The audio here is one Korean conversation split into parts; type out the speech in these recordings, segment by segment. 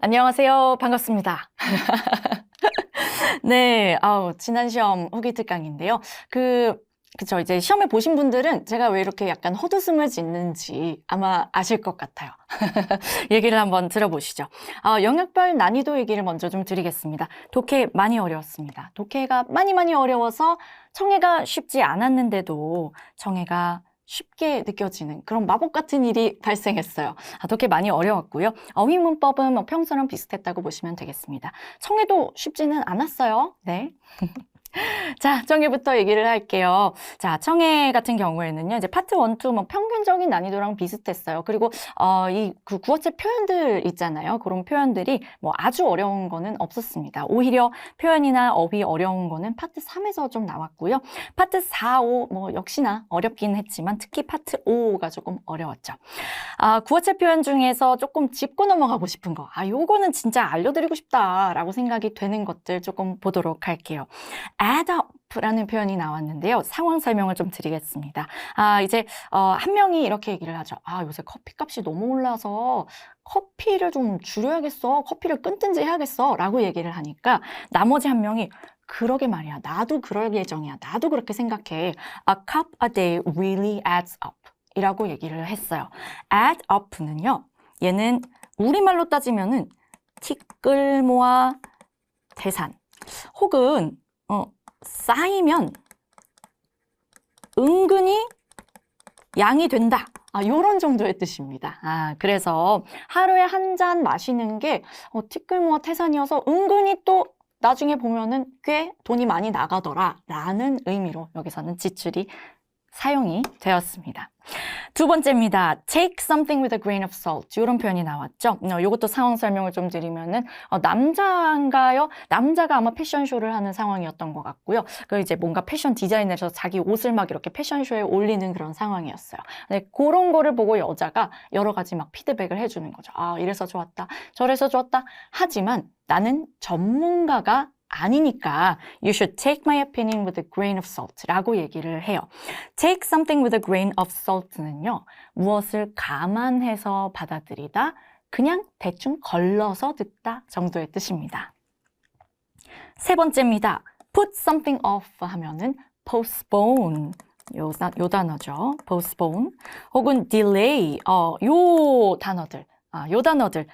안녕하세요. 반갑습니다. 네, 지난 시험 후기 특강인데요. 그쵸. 이제 시험을 보신 분들은 제가 왜 이렇게 약간 헛웃음을 짓는지 아마 아실 것 같아요. 얘기를 한번 들어보시죠. 영역별 난이도 얘기를 먼저 좀 드리겠습니다. 독해 많이 어려웠습니다. 독해가 많이 어려워서 청해가 쉽지 않았는데도 청해가 쉽게 느껴지는 그런 마법 같은 일이 발생했어요. 독해 많이 어려웠고요. 어휘 문법은 뭐 평소랑 비슷했다고 보시면 되겠습니다. 청해도 쉽지는 않았어요. 네. 자, 청해부터 얘기를 할게요. 자, 청해 같은 경우에는요, 이제 파트 1, 2, 뭐 평균적인 난이도랑 비슷했어요. 그리고, 구어체 표현들 있잖아요. 그런 표현들이 뭐 아주 어려운 거는 없었습니다. 오히려 표현이나 어휘 어려운 거는 파트 3에서 좀 나왔고요. 파트 4, 5, 뭐 역시나 어렵긴 했지만 특히 파트 5가 조금 어려웠죠. 구어체 표현 중에서 조금 짚고 넘어가고 싶은 거. 요거는 진짜 알려드리고 싶다라고 생각이 되는 것들 조금 보도록 할게요. add up라는 표현이 나왔는데요. 상황 설명을 좀 드리겠습니다. 이제 한 명이 이렇게 얘기를 하죠. 요새 커피값이 너무 올라서 커피를 좀 줄여야겠어. 커피를 끊든지 해야겠어. 라고 얘기를 하니까 나머지 한 명이 그러게 말이야. 나도 그럴 예정이야. 나도 그렇게 생각해. A cup a day really adds up. 이라고 얘기를 했어요. add up는요. 얘는 우리말로 따지면은 티끌 모아 태산 혹은 쌓이면 은근히 양이 된다. 요런 정도의 뜻입니다. 그래서 하루에 한 잔 마시는 게 티끌 모아 태산이어서 은근히 또 나중에 보면은 꽤 돈이 많이 나가더라 라는 의미로 여기서는 지출이 사용이 되었습니다. 두 번째입니다. Take something with a grain of salt. 이런 표현이 나왔죠. 이것도 상황 설명을 좀 드리면은 남자인가요? 남자가 아마 패션쇼를 하는 상황이었던 것 같고요. 이제 뭔가 패션 디자인에서 자기 옷을 막 이렇게 패션쇼에 올리는 그런 상황이었어요. 네, 그런 거를 보고 여자가 여러 가지 막 피드백을 해주는 거죠. 이래서 좋았다, 저래서 좋았다. 하지만 나는 전문가가 아니니까 you should take my opinion with a grain of salt 라고 얘기를 해요. Take something with a grain of salt는요. 무엇을 감안해서 받아들이다, 그냥 대충 걸러서 듣다 정도의 뜻입니다. 세 번째입니다. Put something off 하면은 postpone 요 단어죠. postpone 혹은 delay 요 단어들의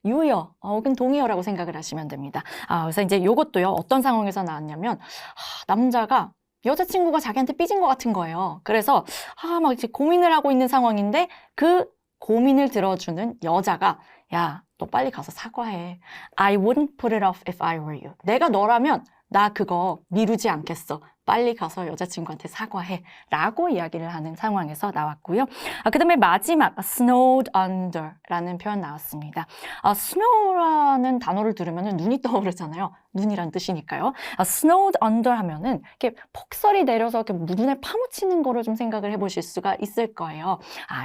유여 혹은 동의어라고 생각을 하시면 됩니다. 그래서 이제 요것도요. 어떤 상황에서 나왔냐면 남자가 여자친구가 자기한테 삐진 것 같은 거예요. 그래서 막 이제 고민을 하고 있는 상황인데 그 고민을 들어주는 여자가 야, 너 빨리 가서 사과해. I wouldn't put it off if I were you. 내가 너라면 나 그거 미루지 않겠어. 빨리 가서 여자친구한테 사과해. 라고 이야기를 하는 상황에서 나왔고요. 그 다음에 마지막 snowed under 라는 표현 나왔습니다. snow라는 단어를 들으면 눈이 떠오르잖아요. 눈이란 뜻이니까요. snowed under 하면은 이렇게 폭설이 내려서 이렇게 눈에 파묻히는 거를 좀 생각을 해보실 수가 있을 거예요.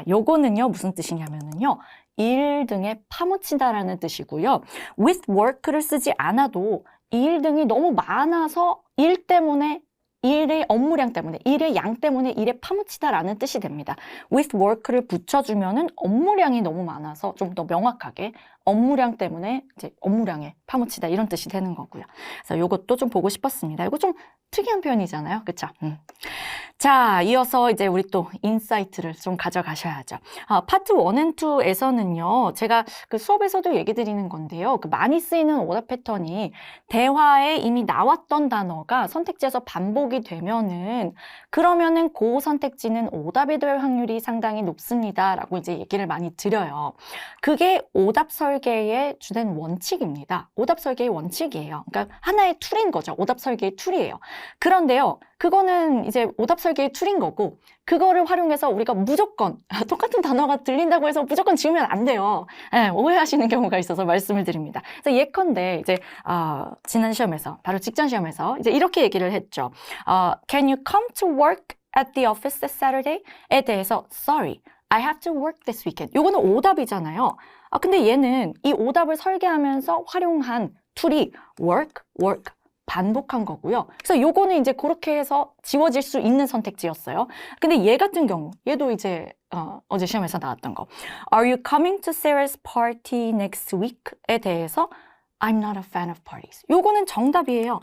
요거는요 무슨 뜻이냐면은요. 일 등에 파묻히다라는 뜻이고요. with work를 쓰지 않아도 일 등이 너무 많아서 일 때문에 일의 업무량 때문에, 일의 양 때문에 일에 파묻히다라는 뜻이 됩니다. with work를 붙여주면은 업무량이 너무 많아서 좀 더 명확하게 업무량 때문에 이제 업무량에 파묻히다 이런 뜻이 되는 거고요. 그래서 이것도 좀 보고 싶었습니다. 이거 좀 특이한 표현이잖아요. 그쵸? 자, 이어서 이제 우리 또 인사이트를 좀 가져가셔야죠. 파트 1 and 2에서는요, 제가 그 수업에서도 얘기 드리는 건데요. 많이 쓰이는 오답 패턴이 대화에 이미 나왔던 단어가 선택지에서 반복이 되면은 그러면은 그 선택지는 오답이 될 확률이 상당히 높습니다. 라고 이제 얘기를 많이 드려요. 그게 오답 설계의 주된 원칙입니다. 오답 설계의 원칙이에요. 그러니까 하나의 툴인 거죠. 오답 설계의 툴이에요. 그런데요, 그거는 이제 오답 설계의 툴인 거고 그거를 활용해서 우리가 무조건 똑같은 단어가 들린다고 해서 무조건 지우면 안 돼요. 네, 오해하시는 경우가 있어서 말씀을 드립니다. 그래서 예컨대 이제 지난 시험에서 바로 직전 시험에서 이제 이렇게 얘기를 했죠. Can you come to work at the office this Saturday?에 대해서 Sorry, I have to work this weekend. 요거는 오답이잖아요. 근데 얘는 이 오답을 설계하면서 활용한 툴이 work, work, 반복한 거고요. 그래서 요거는 이제 그렇게 해서 지워질 수 있는 선택지였어요. 근데 얘 같은 경우, 얘도 이제 어제 시험에서 나왔던 거. Are you coming to Sarah's party next week?에 대해서 I'm not a fan of parties. 요거는 정답이에요.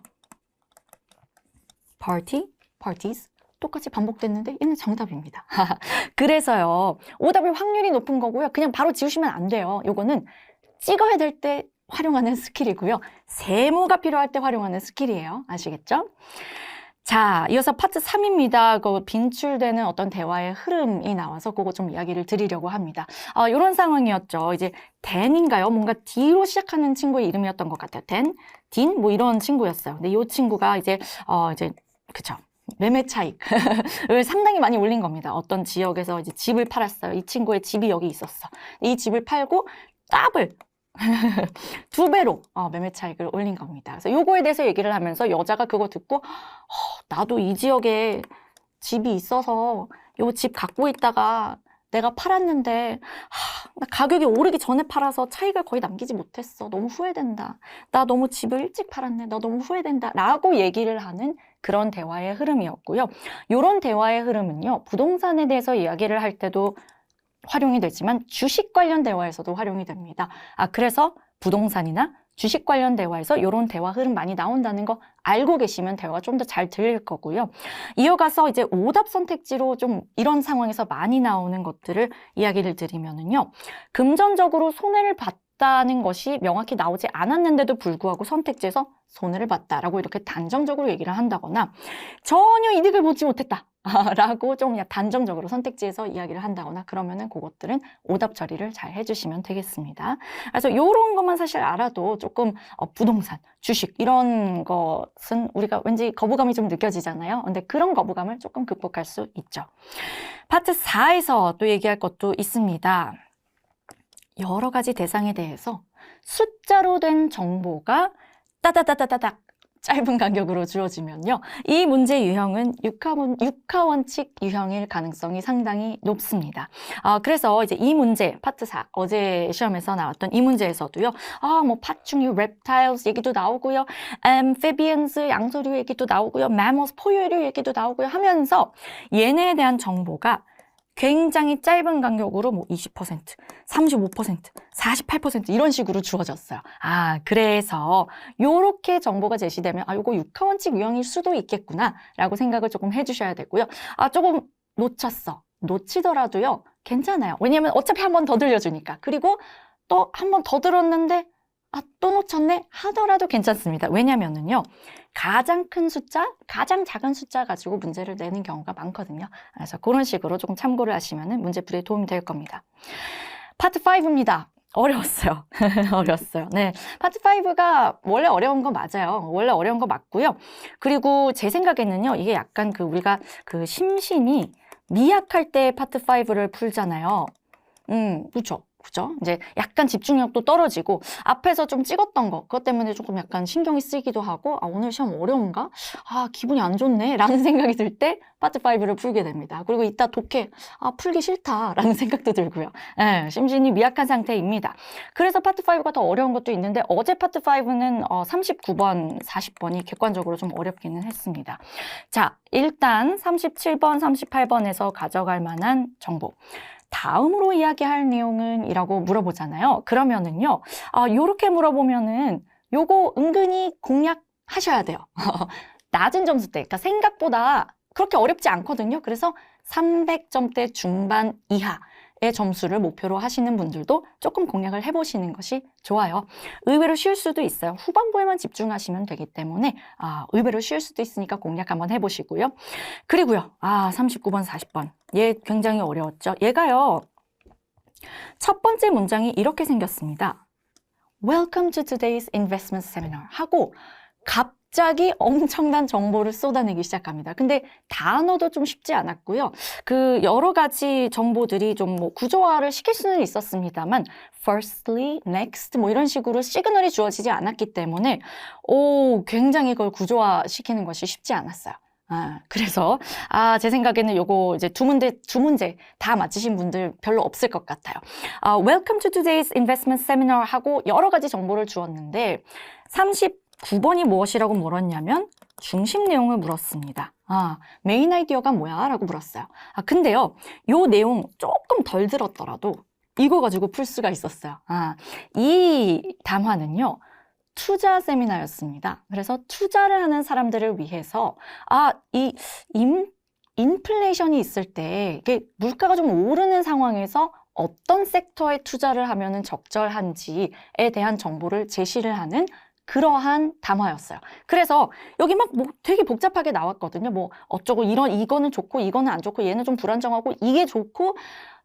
party, parties. 똑같이 반복됐는데 얘는 정답입니다. 그래서요. 오답일 확률이 높은 거고요. 그냥 바로 지우시면 안 돼요. 요거는 찍어야 될 때 활용하는 스킬이고요. 세모가 필요할 때 활용하는 스킬이에요. 아시겠죠? 자, 이어서 파트 3입니다. 그 빈출되는 어떤 대화의 흐름이 나와서 그거 좀 이야기를 드리려고 합니다. 이런 상황이었죠. 이제 댄인가요? 뭔가 D로 시작하는 친구의 이름이었던 것 같아요. 댄, 딘, 뭐 이런 친구였어요. 근데 이 친구가 이제 그쵸. 매매 차익을 상당히 많이 올린 겁니다. 어떤 지역에서 이제 집을 팔았어요. 이 친구의 집이 여기 있었어. 이 집을 팔고 더블 2배로 매매 차익을 올린 겁니다. 그래서 요거에 대해서 얘기를 하면서 여자가 그거 듣고 나도 이 지역에 집이 있어서 요 집 갖고 있다가 내가 팔았는데 나 가격이 오르기 전에 팔아서 차익을 거의 남기지 못했어. 너무 후회된다. 나 너무 집을 일찍 팔았네. 나 너무 후회된다. 라고 얘기를 하는 그런 대화의 흐름이었고요. 이런 대화의 흐름은요. 부동산에 대해서 이야기를 할 때도 활용이 되지만 주식 관련 대화에서도 활용이 됩니다. 그래서 부동산이나 주식 관련 대화에서 이런 대화 흐름 많이 나온다는 거 알고 계시면 대화가 좀 더 잘 들릴 거고요. 이어가서 이제 오답 선택지로 좀 이런 상황에서 많이 나오는 것들을 이야기를 드리면은요. 금전적으로 손해를 봤다는 것이 명확히 나오지 않았는데도 불구하고 선택지에서 손해를 봤다라고 이렇게 단정적으로 얘기를 한다거나 전혀 이득을 보지 못했다. 라고 좀 단정적으로 선택지에서 이야기를 한다거나 그러면은 그것들은 오답 처리를 잘 해주시면 되겠습니다. 그래서 이런 것만 사실 알아도 조금 부동산, 주식 이런 것은 우리가 왠지 거부감이 좀 느껴지잖아요. 근데 그런 거부감을 조금 극복할 수 있죠. 파트 4에서 또 얘기할 것도 있습니다. 여러 가지 대상에 대해서 숫자로 된 정보가 따다다다다닥 짧은 간격으로 주어지면요. 이 문제 유형은 육하원칙 유형일 가능성이 상당히 높습니다. 그래서 이제 이 문제, 파트 4, 어제 시험에서 나왔던 이 문제에서도요. 뭐 파충류, reptiles 얘기도 나오고요. amphibians, 양서류 얘기도 나오고요. mammals, 포유류 얘기도 나오고요. 하면서 얘네에 대한 정보가 굉장히 짧은 간격으로 뭐 20%, 35%, 48% 이런 식으로 주어졌어요. 그래서 요렇게 정보가 제시되면 요거 육하원칙 유형일 수도 있겠구나 라고 생각을 조금 해주셔야 되고요. 조금 놓치더라도요. 괜찮아요. 왜냐면 어차피 한 번 더 들려주니까. 그리고 또 한 번 더 들었는데 또 놓쳤네 하더라도 괜찮습니다. 왜냐면은요. 가장 큰 숫자, 가장 작은 숫자 가지고 문제를 내는 경우가 많거든요. 그래서 그런 식으로 조금 참고를 하시면 문제풀이에 도움이 될 겁니다. 파트 5입니다. 어려웠어요. 어려웠어요. 네. 파트 5가 원래 어려운 거 맞아요. 원래 어려운 거 맞고요. 그리고 제 생각에는요. 이게 약간 우리가 심신이 미약할 때 파트 5를 풀잖아요. 그렇죠. 그죠? 이제 약간 집중력도 떨어지고 앞에서 좀 찍었던 거 그것 때문에 조금 약간 신경이 쓰이기도 하고 오늘 시험 어려운가? 기분이 안 좋네 라는 생각이 들 때 파트 5를 풀게 됩니다. 그리고 이따 독해 풀기 싫다 라는 생각도 들고요. 네, 심신이 미약한 상태입니다. 그래서 파트 5가 더 어려운 것도 있는데 어제 파트 5는 39번, 40번이 객관적으로 좀 어렵기는 했습니다. 자, 일단 37번, 38번에서 가져갈 만한 정보 다음으로 이야기할 내용은 이라고 물어보잖아요. 그러면은요, 요렇게 물어보면은 요거 은근히 공략하셔야 돼요. 낮은 점수대, 그러니까 생각보다 그렇게 어렵지 않거든요. 그래서 300점대 중반 이하의 점수를 목표로 하시는 분들도 조금 공략을 해보시는 것이 좋아요. 의외로 쉬울 수도 있어요. 후반부에만 집중하시면 되기 때문에 의외로 쉬울 수도 있으니까 공략 한번 해보시고요. 그리고요, 39번, 40번. 얘 굉장히 어려웠죠. 얘가요, 첫 번째 문장이 이렇게 생겼습니다. Welcome to today's investment seminar 하고 갑자기 엄청난 정보를 쏟아내기 시작합니다. 근데 단어도 좀 쉽지 않았고요. 여러 가지 정보들이 좀 구조화를 시킬 수는 있었습니다만 firstly, next 뭐 이런 식으로 시그널이 주어지지 않았기 때문에 굉장히 그걸 구조화시키는 것이 쉽지 않았어요. 그래서 제 생각에는 요거 이제 두 문제 다 맞히신 분들 별로 없을 것 같아요. Welcome to today's investment seminar 하고 여러 가지 정보를 주었는데 9번이 무엇이라고 물었냐면 중심 내용을 물었습니다. 메인 아이디어가 뭐야? 라고 물었어요. 근데요, 요 내용 조금 덜 들었더라도 이거 가지고 풀 수가 있었어요. 이 담화는요, 투자 세미나였습니다. 그래서 투자를 하는 사람들을 위해서 이 인플레이션이 있을 때 이게 물가가 좀 오르는 상황에서 어떤 섹터에 투자를 하면 적절한지에 대한 정보를 제시를 하는 그러한 담화였어요. 그래서 여기 막 뭐 되게 복잡하게 나왔거든요. 뭐 어쩌고 이거는 좋고 이거는 안 좋고 얘는 좀 불안정하고 이게 좋고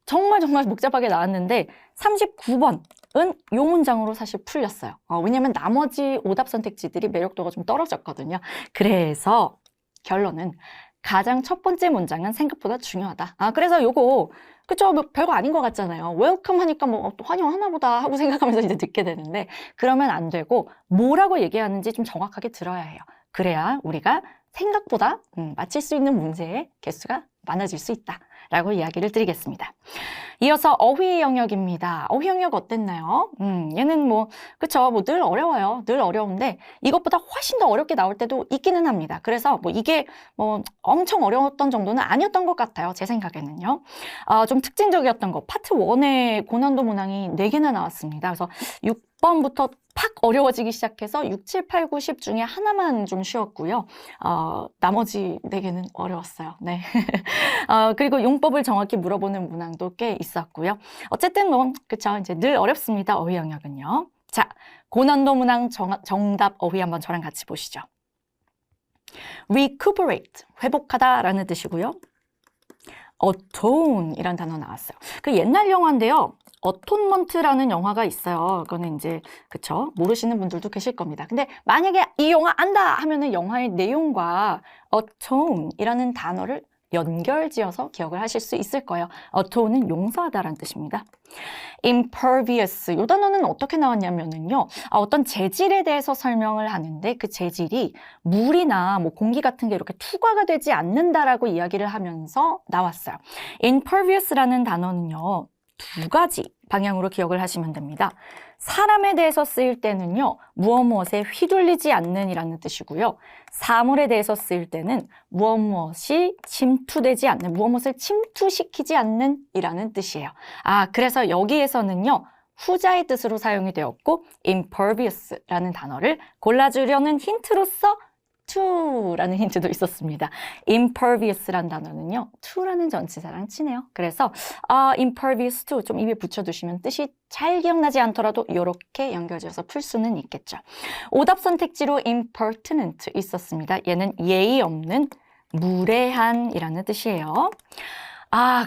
정말 복잡하게 나왔는데 39번은 요 문장으로 사실 풀렸어요. 왜냐면 나머지 오답 선택지들이 매력도가 좀 떨어졌거든요. 그래서 결론은 가장 첫 번째 문장은 생각보다 중요하다. 그래서 요거 그쵸? 뭐 별거 아닌 것 같잖아요. 웰컴 하니까 뭐 환영하나 보다 하고 생각하면서 이제 듣게 되는데 그러면 안 되고 뭐라고 얘기하는지 좀 정확하게 들어야 해요. 그래야 우리가 생각보다 맞힐 수 있는 문제의 개수가 많아질 수 있다 라고 이야기를 드리겠습니다. 이어서 어휘 영역입니다. 어휘 영역 어땠나요? 얘는 뭐 그쵸? 뭐 늘 어려워요. 늘 어려운데 이것보다 훨씬 더 어렵게 나올 때도 있기는 합니다. 그래서 뭐 이게 뭐 엄청 어려웠던 정도는 아니었던 것 같아요. 제 생각에는요. 좀 특징적이었던 거 파트 1의 고난도 문항이 4개나 나왔습니다. 그래서 6번부터 팍 어려워지기 시작해서 6, 7, 8, 9, 10 중에 하나만 좀 쉬웠고요. 나머지 4개는 어려웠어요. 네. 그리고 용법을 정확히 물어보는 문항도 꽤 있었고요. 어쨌든 뭐 그쵸? 이제 늘 어렵습니다. 어휘 영역은요. 자, 고난도 문항 정답 어휘 한번 저랑 같이 보시죠. recuperate, 회복하다라는 뜻이고요. atone이란 단어 나왔어요. 그 옛날 영화인데요. 어톤먼트라는 영화가 있어요. 그거는 이제 그쵸? 모르시는 분들도 계실 겁니다. 근데 만약에 이 영화 안다 하면은 영화의 내용과 atone이라는 단어를 연결지어서 기억을 하실 수 있을 거예요. atone은 용서하다라는 뜻입니다. impervious, 이 단어는 어떻게 나왔냐면요. 어떤 재질에 대해서 설명을 하는데 그 재질이 물이나 뭐 공기 같은 게 이렇게 투과가 되지 않는다라고 이야기를 하면서 나왔어요. impervious라는 단어는요. 2가지 방향으로 기억을 하시면 됩니다. 사람에 대해서 쓰일 때는요. 무엇에 휘둘리지 않는 이라는 뜻이고요. 사물에 대해서 쓰일 때는 무엇이 침투되지 않는, 무엇을 침투시키지 않는 이라는 뜻이에요. 그래서 여기에서는요. 후자의 뜻으로 사용이 되었고 impervious라는 단어를 골라주려는 힌트로서 to라는 힌트도 있었습니다. impervious라는 단어는요. to라는 전치사랑 치네요. 그래서 impervious to 좀 입에 붙여두시면 뜻이 잘 기억나지 않더라도 이렇게 연결지어서 풀 수는 있겠죠. 오답 선택지로 impertinent 있었습니다. 얘는 예의 없는, 무례한이라는 뜻이에요.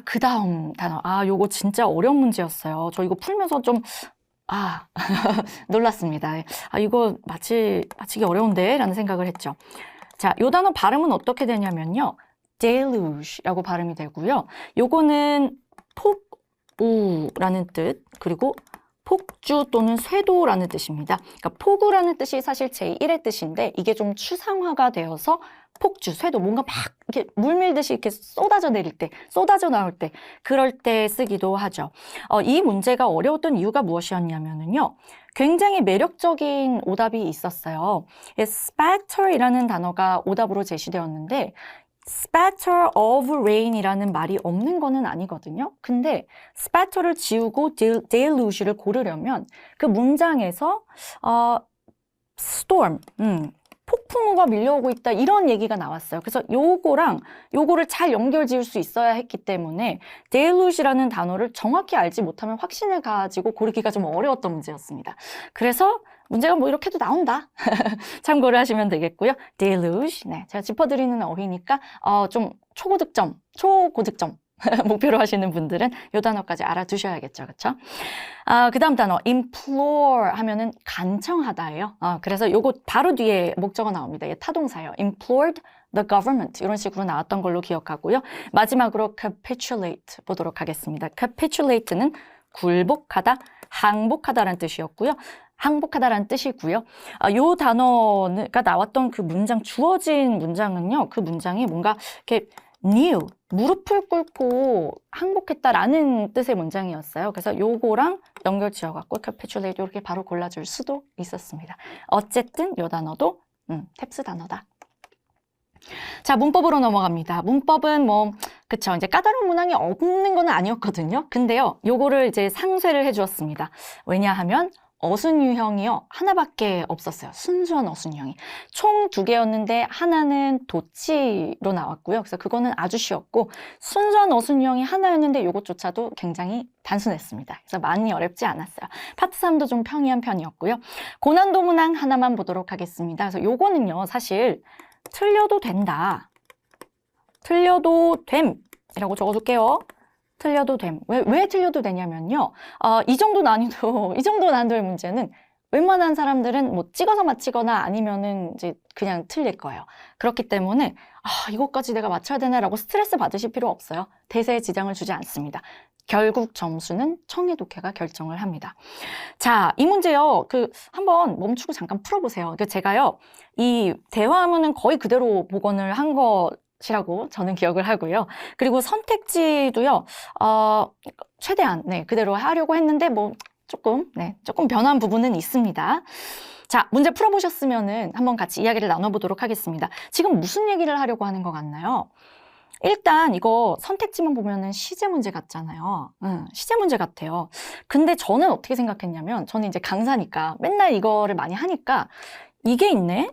그 다음 단어. 요거 진짜 어려운 문제였어요. 저 이거 풀면서 좀 놀랐습니다. 이거 맞히기 어려운데? 라는 생각을 했죠. 자, 요 단어 발음은 어떻게 되냐면요. deluge라고 발음이 되고요. 요거는 폭우라는 뜻, 그리고 폭주 또는 쇄도라는 뜻입니다. 그러니까 폭우라는 뜻이 사실 제1의 뜻인데 이게 좀 추상화가 되어서 폭주, 쇄도, 뭔가 막 이렇게 물밀듯이 이렇게 쏟아져 내릴 때, 쏟아져 나올 때, 그럴 때 쓰기도 하죠. 이 문제가 어려웠던 이유가 무엇이었냐면요. 굉장히 매력적인 오답이 있었어요. spatter이라는 단어가 오답으로 제시되었는데 spatter of rain이라는 말이 없는 거는 아니거든요. 근데 spatter를 지우고 deluge를 고르려면 그 문장에서 storm, 폭풍우가 밀려오고 있다 이런 얘기가 나왔어요. 그래서 요거를 잘 연결 지을 수 있어야 했기 때문에 deluge라는 단어를 정확히 알지 못하면 확신을 가지고 고르기가 좀 어려웠던 문제였습니다. 그래서 문제가 뭐 이렇게도 나온다. 참고를 하시면 되겠고요. deluge, 네, 제가 짚어드리는 어휘니까 좀 초고득점 목표로 하시는 분들은 이 단어까지 알아두셔야겠죠. 그렇죠? 그 다음 단어 implore 하면은 간청하다예요. 그래서 요거 바로 뒤에 목적어 나옵니다. 얘 타동사예요. implored the government 이런 식으로 나왔던 걸로 기억하고요. 마지막으로 capitulate 보도록 하겠습니다. capitulate는 굴복하다, 항복하다라는 뜻이었고요. 항복하다라는 뜻이고요. 요 단어가 나왔던 그 문장, 주어진 문장은요. 그 문장이 뭔가 이렇게 kneel, 무릎을 꿇고 항복했다라는 뜻의 문장이었어요. 그래서 요거랑 연결 지어갖고 capitulate 이렇게 바로 골라줄 수도 있었습니다. 어쨌든 요 단어도 탭스 단어다. 자, 문법으로 넘어갑니다. 문법은 그쵸. 이제 까다로운 문항이 없는 건 아니었거든요. 근데요, 요거를 이제 상쇄를 해주었습니다. 왜냐하면 어순 유형이요, 하나밖에 없었어요. 순수한 어순 유형이. 총 2개였는데 하나는 도치로 나왔고요. 그래서 그거는 아주 쉬웠고, 순수한 어순 유형이 하나였는데 요것조차도 굉장히 단순했습니다. 그래서 많이 어렵지 않았어요. 파트 3도 좀 평이한 편이었고요. 고난도 문항 하나만 보도록 하겠습니다. 그래서 요거는요, 사실 틀려도 된다. 틀려도 됨이라고 적어줄게요. 틀려도 됨. 왜 틀려도 되냐면요. 이 정도 난이도의 문제는 웬만한 사람들은 뭐 찍어서 맞히거나 아니면은 이제 그냥 틀릴 거예요. 그렇기 때문에 이것까지 내가 맞춰야 되나라고 스트레스 받으실 필요 없어요. 대세에 지장을 주지 않습니다. 결국 점수는 청해독해가 결정을 합니다. 자, 이 문제요. 한번 멈추고 잠깐 풀어보세요. 제가요, 이 대화문은 거의 그대로 복원을 한 것이라고 저는 기억을 하고요. 그리고 선택지도요, 최대한, 그대로 하려고 했는데, 조금 변한 부분은 있습니다. 자, 문제 풀어보셨으면은 한번 같이 이야기를 나눠보도록 하겠습니다. 지금 무슨 얘기를 하려고 하는 것 같나요? 일단 이거 선택지만 보면은 시제 문제 같잖아요. 시제 문제 같아요. 근데 저는 어떻게 생각했냐면, 저는 이제 강사니까 맨날 이거를 많이 하니까 이게 있네?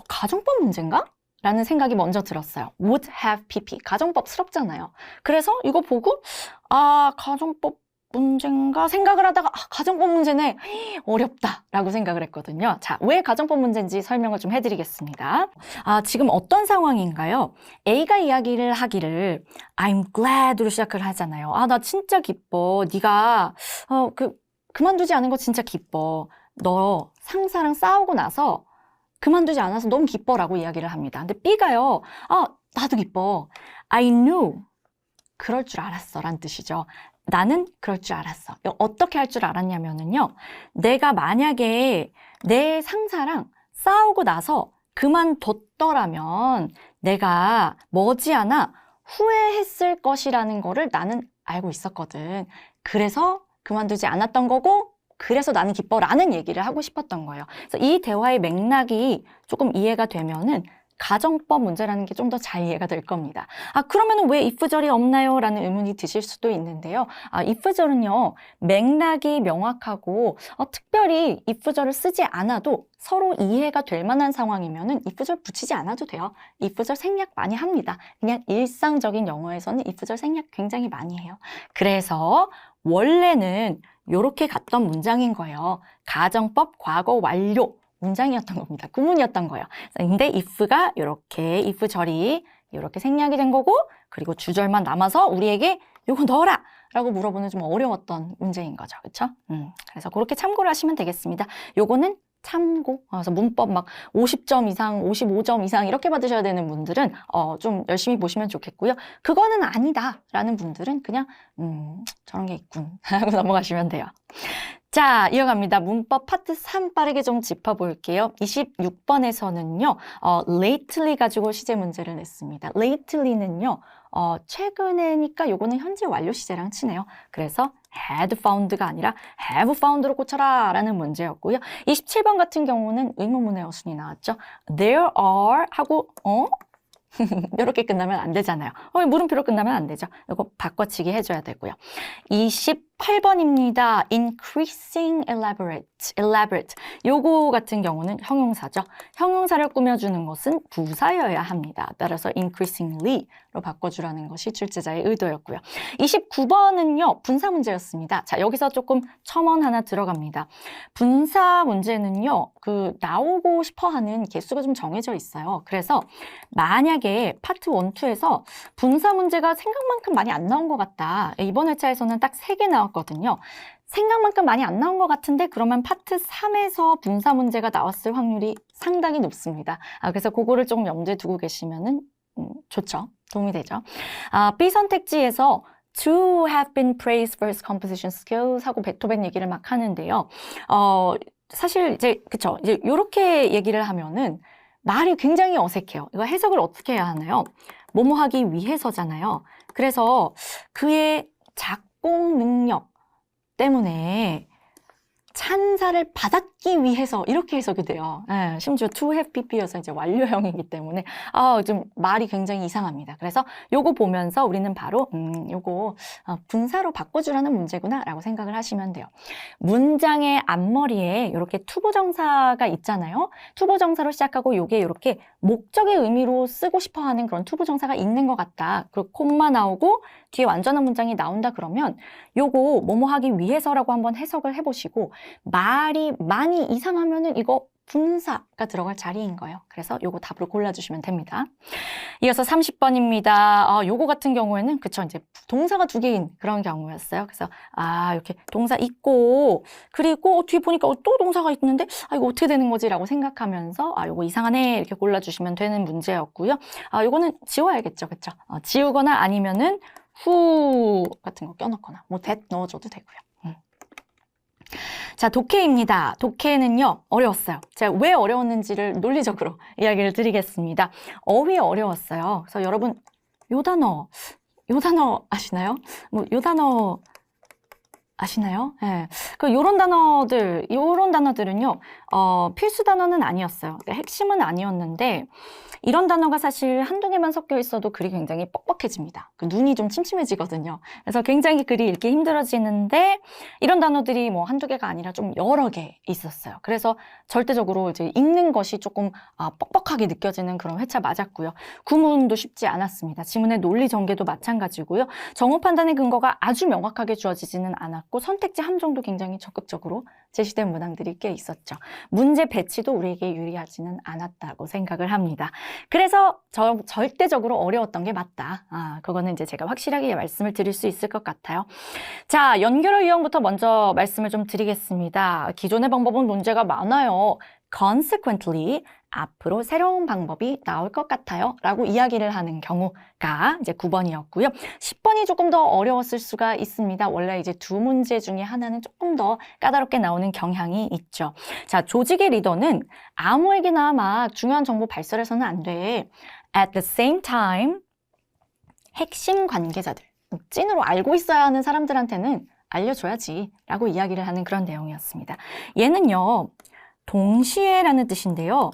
가정법 문제인가? 라는 생각이 먼저 들었어요. would have pp. 가정법스럽잖아요. 그래서 이거 보고 가정법 문제인가 생각을 하다가 가정법 문제네. 어렵다 라고 생각을 했거든요. 자, 왜 가정법 문제인지 설명을 좀 해드리겠습니다. 지금 어떤 상황인가요? A가 이야기를 하기를 I'm glad로 시작을 하잖아요. 나 진짜 기뻐. 네가 그만두지 않은 거 진짜 기뻐. 너 상사랑 싸우고 나서 그만두지 않아서 너무 기뻐라고 이야기를 합니다. 근데 B가요. 나도 기뻐. I knew. 그럴 줄 알았어 라는 뜻이죠. 나는 그럴 줄 알았어. 어떻게 할 줄 알았냐면요. 내가 만약에 내 상사랑 싸우고 나서 그만뒀더라면 내가 머지않아 후회했을 것이라는 거를 나는 알고 있었거든. 그래서 그만두지 않았던 거고 그래서 나는 기뻐라는 얘기를 하고 싶었던 거예요. 그래서 이 대화의 맥락이 조금 이해가 되면은 가정법 문제라는 게 좀 더 잘 이해가 될 겁니다. 그러면 왜 if절이 없나요? 라는 의문이 드실 수도 있는데요. if절은요, 맥락이 명확하고 특별히 if절을 쓰지 않아도 서로 이해가 될 만한 상황이면은 if절 붙이지 않아도 돼요. if절 생략 많이 합니다. 그냥 일상적인 영어에서는 if절 생략 굉장히 많이 해요. 그래서 원래는 이렇게 갔던 문장인 거예요. 가정법 과거 완료. 문장이었던 겁니다. 구문이었던 거예요. 근데 if가 이렇게 if절이 이렇게 생략이 된 거고, 그리고 주절만 남아서 우리에게 이거 넣어라 라고 물어보는 좀 어려웠던 문제인 거죠. 그렇죠? 그래서 그렇게 참고를 하시면 되겠습니다. 요거는 참고. 그래서 문법 막 50점 이상, 55점 이상 이렇게 받으셔야 되는 분들은 좀 열심히 보시면 좋겠고요. 그거는 아니다 라는 분들은 그냥 저런 게 있군 하고 넘어가시면 돼요. 자, 이어갑니다. 문법 파트 3 빠르게 좀 짚어볼게요. 26번에서는요, lately 가지고 시제 문제를 냈습니다. lately는요, 최근에니까 요거는 현재 완료 시제랑 치네요. 그래서 had found가 아니라 have found로 고쳐라 라는 문제였고요. 27번 같은 경우는 의문문의 어순이 나왔죠. There are 하고 이렇게 끝나면 안 되잖아요. 물음표로 끝나면 안 되죠. 이거 바꿔치기 해줘야 되고요. 28번입니다. increasing elaborate. 요거 같은 경우는 형용사죠. 형용사를 꾸며주는 것은 부사여야 합니다. 따라서 increasingly로 바꿔주라는 것이 출제자의 의도였고요. 29번은요, 분사 문제였습니다. 자, 여기서 조금 첨언 하나 들어갑니다. 분사 문제는요, 나오고 싶어 하는 개수가 좀 정해져 있어요. 그래서 만약에 파트 1, 2에서 분사 문제가 생각만큼 많이 안 나온 것 같다. 이번 회차에서는 딱 3개 나왔거든요. 생각만큼 많이 안 나온 것 같은데 그러면 파트 3에서 분사 문제가 나왔을 확률이 상당히 높습니다. 그래서 그거를 조금 염두에 두고 계시면은 좋죠. 도움이 되죠. B 선택지에서 to have been praised for his composition skills 하고 베토벤 얘기를 막 하는데요. 사실 이제 요렇게 얘기를 하면은 말이 굉장히 어색해요. 이거 해석을 어떻게 해야 하나요? 뭐뭐 하기 위해서잖아요. 그래서 그의 작곡 능력 때문에 찬사를 받았기 위해서 이렇게 해석이 돼요. 예, 심지어 to have pp여서 이제 완료형이기 때문에 좀 말이 굉장히 이상합니다. 그래서 요거 보면서 우리는 바로 요거 분사로 바꿔주라는 문제구나 라고 생각을 하시면 돼요. 문장의 앞머리에 이렇게 투부정사가 있잖아요. 투부정사로 시작하고 요게 이렇게 목적의 의미로 쓰고 싶어하는 그런 투부정사가 있는 것 같다. 그리고 콤마 나오고 뒤에 완전한 문장이 나온다 그러면 요거 뭐뭐 하기 위해서라고 한번 해석을 해보시고 말이 많이 이상하면은 이거 분사가 들어갈 자리인 거예요. 그래서 요거 답으로 골라주시면 됩니다. 이어서 30번입니다. 요거 같은 경우에는 그쵸 이제 동사가 두 개인 그런 경우였어요. 그래서 이렇게 동사 있고 그리고 뒤에 보니까 또 동사가 있는데 이거 어떻게 되는 거지? 라고 생각하면서 요거 이상하네 이렇게 골라주시면 되는 문제였고요. 요거는 지워야겠죠. 그쵸? 지우거나 아니면은 who 같은 거 껴넣거나 뭐 that 넣어줘도 되고요. 자, 독해입니다. 독해는요, 어려웠어요. 제가 왜 어려웠는지를 논리적으로 이야기를 드리겠습니다. 어휘 어려웠어요. 그래서 여러분, 요 단어 아시나요? 뭐, 요 단어 아시나요? 예. 요런 단어들은요, 필수 단어는 아니었어요. 그러니까 핵심은 아니었는데, 이런 단어가 사실 한두 개만 섞여 있어도 글이 굉장히 뻑뻑해집니다. 눈이 좀 침침해지거든요. 그래서 굉장히 글이 읽기 힘들어지는데, 이런 단어들이 뭐 한두 개가 아니라 좀 여러 개 있었어요. 그래서 절대적으로 이제 읽는 것이 조금 뻑뻑하게 느껴지는 그런 회차 맞았고요. 구문도 쉽지 않았습니다. 지문의 논리 전개도 마찬가지고요. 정오 판단의 근거가 아주 명확하게 주어지지는 않았고, 선택지 함정도 굉장히 적극적으로 제시된 문항들이 꽤 있었죠. 문제 배치도 우리에게 유리하지는 않았다고 생각을 합니다. 그래서 절대적으로 어려웠던 게 맞다. 그거는 이제 제가 확실하게 말씀을 드릴 수 있을 것 같아요. 자, 연결어 유형부터 먼저 말씀을 좀 드리겠습니다. 기존의 방법은 문제가 많아요. Consequently, 앞으로 새로운 방법이 나올 것 같아요 라고 이야기를 하는 경우가 이제 9번이었고요. 10번이 조금 더 어려웠을 수가 있습니다. 원래 이제 두 문제 중에 하나는 조금 더 까다롭게 나오는 경향이 있죠. 자, 조직의 리더는 아무에게나 막 중요한 정보 발설해서는 안 돼. At the same time, 핵심 관계자들, 찐으로 알고 있어야 하는 사람들한테는 알려줘야지 라고 이야기를 하는 그런 내용이었습니다. 얘는요, 동시에라는 뜻인데요.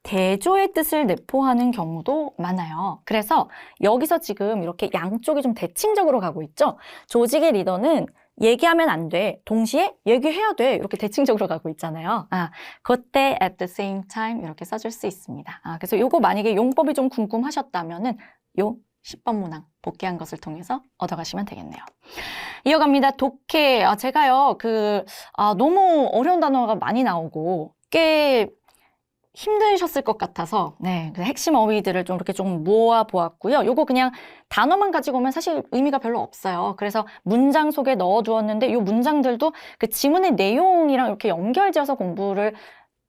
대조의 뜻을 내포하는 경우도 많아요. 그래서 여기서 지금 이렇게 양쪽이 좀 대칭적으로 가고 있죠. 조직의 리더는 얘기하면 안 돼. 동시에 얘기해야 돼. 이렇게 대칭적으로 가고 있잖아요. 그때 at the same time 이렇게 써줄 수 있습니다. 그래서 요거 만약에 용법이 좀 궁금하셨다면은 요 10번 문항 복귀한 것을 통해서 얻어가시면 되겠네요. 이어갑니다. 독해. 제가요, 너무 어려운 단어가 많이 나오고 꽤 힘드셨을 것 같아서 그 핵심 어휘들을 좀 이렇게 좀 모아 보았고요. 요거 그냥 단어만 가지고 오면 사실 의미가 별로 없어요. 그래서 문장 속에 넣어 두었는데 요 문장들도 그 지문의 내용이랑 이렇게 연결지어서 공부를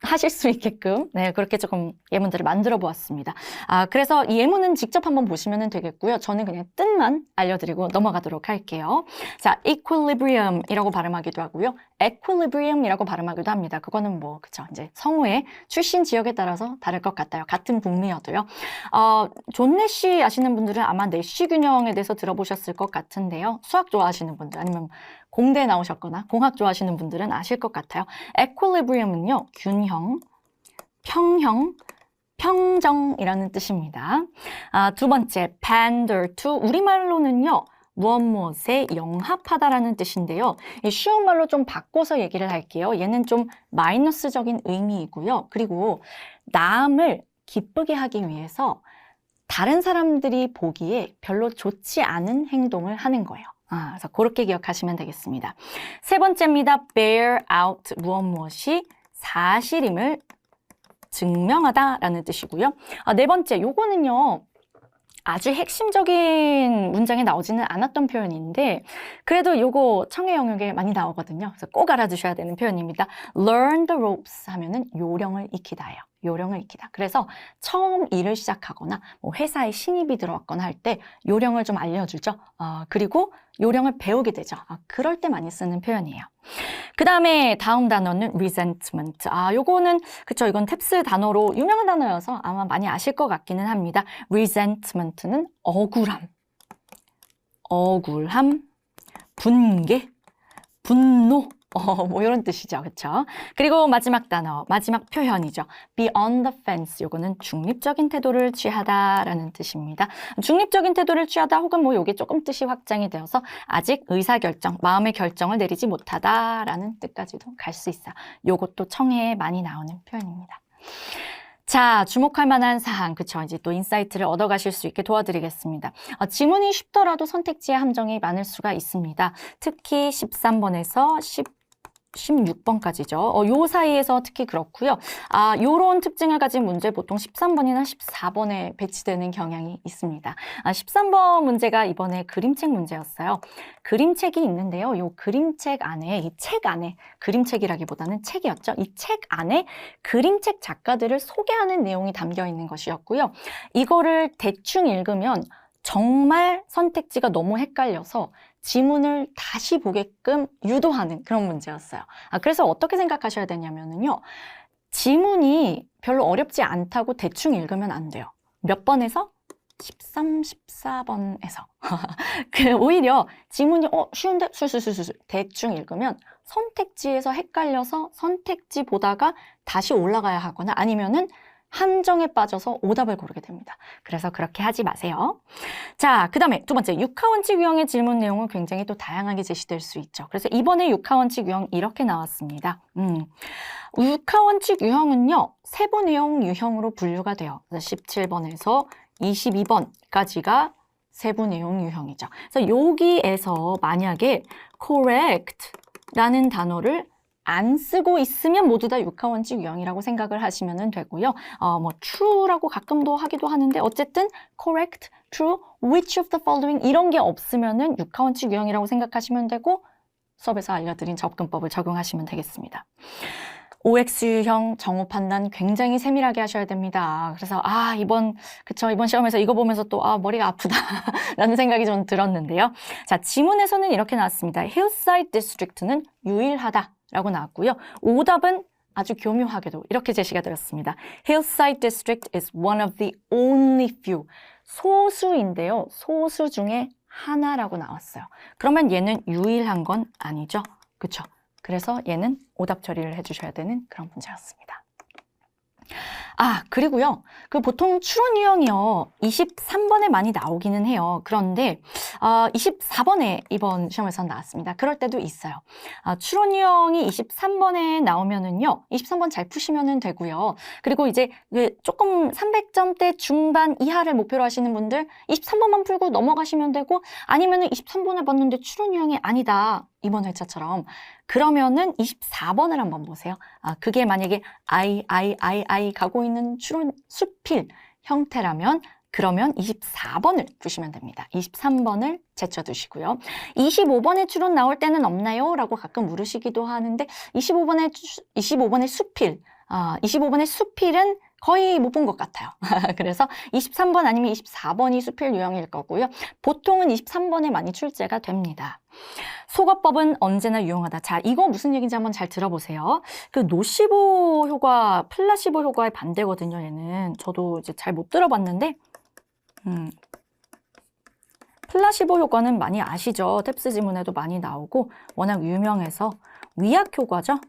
하실 수 있게끔 그렇게 조금 예문들을 만들어 보았습니다. 그래서 이 예문은 직접 한번 보시면 되겠고요. 저는 그냥 뜻만 알려드리고 넘어가도록 할게요. 자, equilibrium이라고 발음하기도 하고요. equilibrium이라고 발음하기도 합니다. 그거는 뭐 그쵸 이제 성우의 출신 지역에 따라서 다를 것 같아요. 같은 북미어도요. 존 내시 아시는 분들은 아마 내시 균형에 대해서 들어보셨을 것 같은데요. 수학 좋아하시는 분들 아니면 공대 나오셨거나 공학 좋아하시는 분들은 아실 것 같아요. equilibrium은요, 균형, 평형, 평정이라는 뜻입니다. 두 번째, pander to, 우리말로는요, 무엇무엇에 영합하다라는 뜻인데요. 쉬운 말로 좀 바꿔서 얘기를 할게요. 얘는 좀 마이너스적인 의미이고요. 그리고 남을 기쁘게 하기 위해서 다른 사람들이 보기에 별로 좋지 않은 행동을 하는 거예요. 그래서 그렇게 기억하시면 되겠습니다. 세 번째입니다. bear out, 무엇이 사실임을 증명하다라는 뜻이고요. 네 번째, 요거는요. 아주 핵심적인 문장에 나오지는 않았던 표현인데 그래도 요거 청해 영역에 많이 나오거든요. 그래서 꼭 알아두셔야 되는 표현입니다. learn the ropes 하면은 요령을 익히다예요. 요령을 익히다. 그래서 처음 일을 시작하거나 뭐 회사에 신입이 들어왔거나 할 때 요령을 좀 알려주죠. 그리고 요령을 배우게 되죠. 그럴 때 많이 쓰는 표현이에요. 그 다음에 다음 단어는 resentment. 요거는 그쵸. 이건 탭스 단어로 유명한 단어여서 아마 많이 아실 것 같기는 합니다. resentment는 억울함, 분개, 분노, 뭐 이런 뜻이죠. 그쵸? 그리고 마지막 단어, 마지막 표현이죠. be on the fence. 요거는 중립적인 태도를 취하다라는 뜻입니다. 중립적인 태도를 취하다 혹은 뭐 요게 조금 뜻이 확장이 되어서 아직 의사결정, 마음의 결정을 내리지 못하다라는 뜻까지도 갈 수 있어요. 요것도 청해에 많이 나오는 표현입니다. 자, 주목할 만한 사항, 그쵸? 이제 또 인사이트를 얻어가실 수 있게 도와드리겠습니다. 지문이 쉽더라도 선택지에 함정이 많을 수가 있습니다. 특히 13번에서 16번까지죠. 요 사이에서 특히 그렇고요. 요런 특징을 가진 문제 보통 13번이나 14번에 배치되는 경향이 있습니다. 13번 문제가 이번에 그림책 문제였어요. 그림책이 있는데요. 요 그림책 안에, 이 책 안에, 그림책이라기보다는 책이었죠. 이 책 안에 그림책 작가들을 소개하는 내용이 담겨 있는 것이었고요. 이거를 대충 읽으면 정말 선택지가 너무 헷갈려서 지문을 다시 보게끔 유도하는 그런 문제였어요. 그래서 어떻게 생각하셔야 되냐면요. 지문이 별로 어렵지 않다고 대충 읽으면 안 돼요. 몇 번에서? 13, 14번에서. 오히려 지문이 쉬운데? 술술술술 대충 읽으면 선택지에서 헷갈려서 선택지 보다가 다시 올라가야 하거나 아니면은 함정에 빠져서 오답을 고르게 됩니다. 그래서 그렇게 하지 마세요. 자, 그 다음에 두 번째, 육하원칙 유형의 질문 내용은 굉장히 또 다양하게 제시될 수 있죠. 그래서 이번에 육하원칙 유형 이렇게 나왔습니다. 육하원칙 유형은요, 세부 내용 유형으로 분류가 돼요. 그래서 17번에서 22번까지가 세부 내용 유형이죠. 그래서 여기에서 만약에 correct 라는 단어를 안 쓰고 있으면 모두 다 육하원칙 유형이라고 생각을 하시면 되고요. 뭐 true라고 가끔도 하기도 하는데 어쨌든 correct, true, which of the following 이런 게 없으면은 육하원칙 유형이라고 생각하시면 되고 수업에서 알려드린 접근법을 적용하시면 되겠습니다. OX 유형 정오 판단 굉장히 세밀하게 하셔야 됩니다. 그래서 이번 시험에서 이거 보면서 또 머리가 아프다 라는 생각이 좀 들었는데요. 자, 지문에서는 이렇게 나왔습니다. Hillside District는 유일하다 라고 나왔고요. 오답은 아주 교묘하게도 이렇게 제시가 되었습니다. Hillside District is one of the only few. 소수인데요. 소수 중에 하나라고 나왔어요. 그러면 얘는 유일한 건 아니죠. 그쵸? 그래서 얘는 오답 처리를 해주셔야 되는 그런 문제였습니다. 그리고요. 보통 추론 유형이요. 23번에 많이 나오기는 해요. 그런데 24번에 이번 시험에서 나왔습니다. 그럴 때도 있어요. 추론 유형이 23번에 나오면은요. 23번 잘 푸시면 되고요. 그리고 이제 조금 300점대 중반 이하를 목표로 하시는 분들 23번만 풀고 넘어가시면 되고 아니면은 23번을 봤는데 추론 유형이 아니다. 이번 회차처럼. 그러면은 24번을 한번 보세요. 그게 만약에 I 가고 있는 추론 수필 형태라면 그러면 24번을 푸시면 됩니다. 23번을 제쳐두시고요. 25번에 추론 나올 때는 없나요? 라고 가끔 물으시기도 하는데 25번의 수필, 25번의 수필은 거의 못 본 것 같아요. 그래서 23번 아니면 24번이 수필 유형일 거고요. 보통은 23번에 많이 출제가 됩니다. 소거법은 언제나 유용하다. 자, 이거 무슨 얘기인지 한번 잘 들어보세요. 노시보 효과, 플라시보 효과의 반대거든요, 얘는. 저도 이제 잘 못 들어봤는데, 플라시보 효과는 많이 아시죠? 탭스 지문에도 많이 나오고, 워낙 유명해서. 위약 효과죠.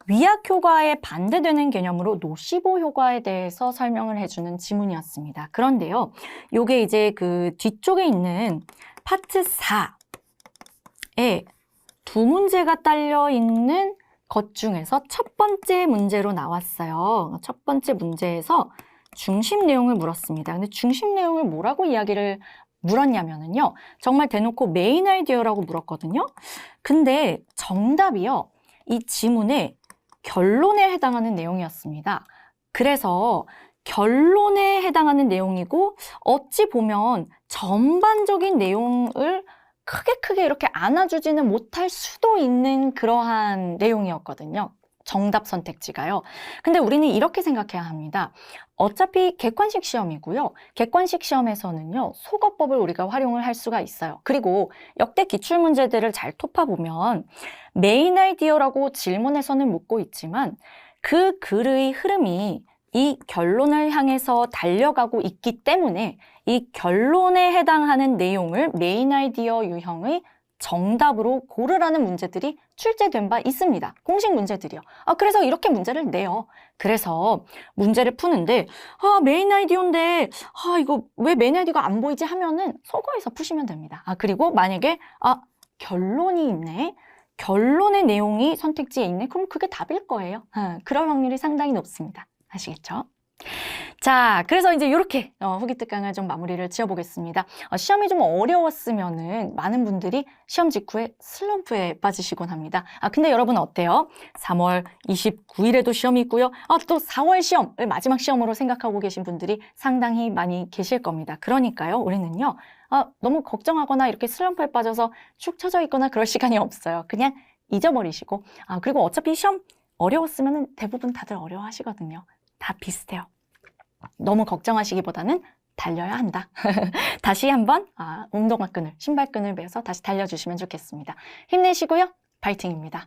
위약 효과에 반대되는 개념으로 노시보 효과에 대해서 설명을 해주는 지문이었습니다. 그런데요, 요게 이제 뒤쪽에 있는 파트 4에 두 문제가 딸려 있는 것 중에서 첫 번째 문제로 나왔어요. 첫 번째 문제에서 중심 내용을 물었습니다. 근데 중심 내용을 뭐라고 이야기를 물었냐면은요. 정말 대놓고 메인 아이디어라고 물었거든요. 근데 정답이요. 이 지문의 결론에 해당하는 내용이었습니다. 그래서 결론에 해당하는 내용이고 어찌 보면 전반적인 내용을 크게 이렇게 안아주지는 못할 수도 있는 그러한 내용이었거든요. 정답 선택지가요. 근데 우리는 이렇게 생각해야 합니다. 어차피 객관식 시험이고요. 객관식 시험에서는요, 속어법을 우리가 활용을 할 수가 있어요. 그리고 역대 기출문제들을 잘 토파보면 메인 아이디어라고 질문에서는 묻고 있지만 그 글의 흐름이 이 결론을 향해서 달려가고 있기 때문에 이 결론에 해당하는 내용을 메인 아이디어 유형의 정답으로 고르라는 문제들이 출제된 바 있습니다. 공식 문제들이요. 그래서 이렇게 문제를 내요. 그래서 문제를 푸는데 메인 아이디어인데 이거 왜 메인 아이디어가 안 보이지 하면은 속어에서 푸시면 됩니다. 그리고 만약에 결론이 있네. 결론의 내용이 선택지에 있네. 그럼 그게 답일 거예요. 그럴 확률이 상당히 높습니다. 아시겠죠? 자, 그래서 이제 이렇게 후기 특강을 좀 마무리를 지어보겠습니다. 시험이 좀 어려웠으면은 많은 분들이 시험 직후에 슬럼프에 빠지시곤 합니다. 근데 여러분 어때요? 3월 29일에도 시험이 있고요. 또 4월 시험을 마지막 시험으로 생각하고 계신 분들이 상당히 많이 계실 겁니다. 그러니까요, 우리는요, 너무 걱정하거나 이렇게 슬럼프에 빠져서 축 처져 있거나 그럴 시간이 없어요. 그냥 잊어버리시고, 그리고 어차피 시험 어려웠으면 대부분 다들 어려워하시거든요. 다 비슷해요. 너무 걱정하시기보다는 달려야 한다. 다시 한번 운동화 끈을, 신발 끈을 매서 다시 달려주시면 좋겠습니다. 힘내시고요. 파이팅입니다.